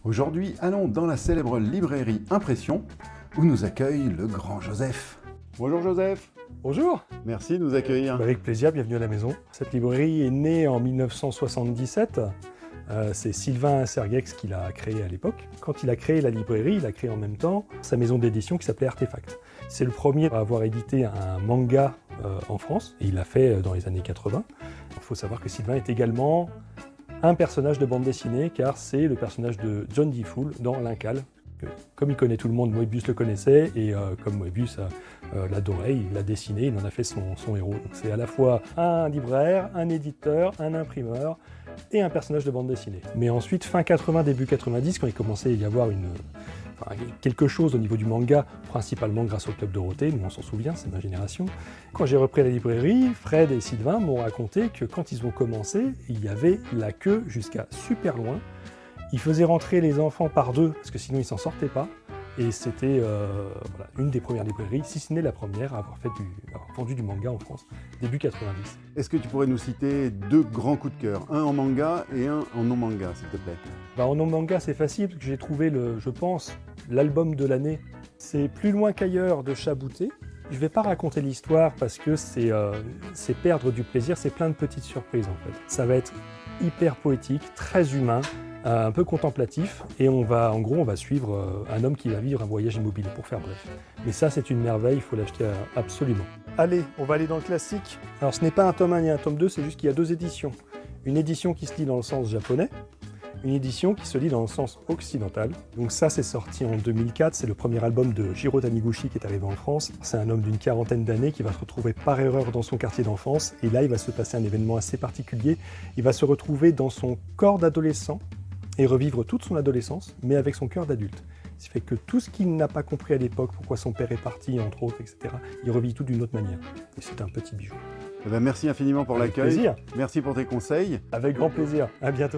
Aujourd'hui, allons dans la célèbre librairie Impression, où nous accueille le grand Joseph. Bonjour Joseph. Bonjour. Merci de nous accueillir. Avec plaisir, bienvenue à la maison. Cette librairie est née en 1977. C'est Sylvain Sergex qui l'a créée à l'époque. Quand il a créé la librairie, il a créé en même temps sa maison d'édition qui s'appelait Artefact. C'est le premier à avoir édité un manga en France, et il l'a fait dans les années 80. Il faut savoir que Sylvain est également un personnage de bande dessinée, car c'est le personnage de John D. Fool dans L'Incal. Comme il connaît tout le monde, Moebius le connaissait, et comme Moebius l'adorait, il l'a dessiné, il en a fait son héros. Donc c'est à la fois un libraire, un éditeur, un imprimeur et un personnage de bande dessinée. Mais ensuite, fin 80, début 90, quand il commençait à y avoir quelque chose au niveau du manga, principalement grâce au Club Dorothée, nous on s'en souvient, c'est ma génération. Quand j'ai repris la librairie, Fred et Sylvain m'ont raconté que quand ils ont commencé, il y avait la queue jusqu'à super loin. Ils faisaient rentrer les enfants par deux, parce que sinon ils s'en sortaient pas. Et c'était une des premières librairies, si ce n'est la première, à avoir vendu du manga en France, début 90. Est-ce que tu pourrais nous citer deux grands coups de cœur, un en manga et un en non-manga, s'il te plaît? En non-manga, c'est facile, parce que j'ai trouvé, je pense, l'album de l'année. C'est Plus loin qu'ailleurs de Chabouté. Je ne vais pas raconter l'histoire parce que c'est perdre du plaisir, c'est plein de petites surprises en fait. Ça va être hyper poétique, très humain, un peu contemplatif, et on va suivre un homme qui va vivre un voyage immobilier, pour faire bref. Mais ça, c'est une merveille, il faut l'acheter absolument. Allez, on va aller dans le classique. Alors ce n'est pas un tome 1 ni un tome 2, c'est juste qu'il y a deux éditions. Une édition qui se lit dans le sens japonais, une édition qui se lit dans le sens occidental. Donc ça, c'est sorti en 2004, c'est le premier album de Jiro Taniguchi qui est arrivé en France. C'est un homme d'une quarantaine d'années qui va se retrouver par erreur dans son quartier d'enfance, et là, il va se passer un événement assez particulier. Il va se retrouver dans son corps d'adolescent et revivre toute son adolescence, mais avec son cœur d'adulte. Ce qui fait que tout ce qu'il n'a pas compris à l'époque, pourquoi son père est parti, entre autres, etc., il revit tout d'une autre manière. Et c'est un petit bijou. Merci infiniment pour l'accueil. Avec plaisir. Merci pour tes conseils. Avec grand plaisir. À bientôt.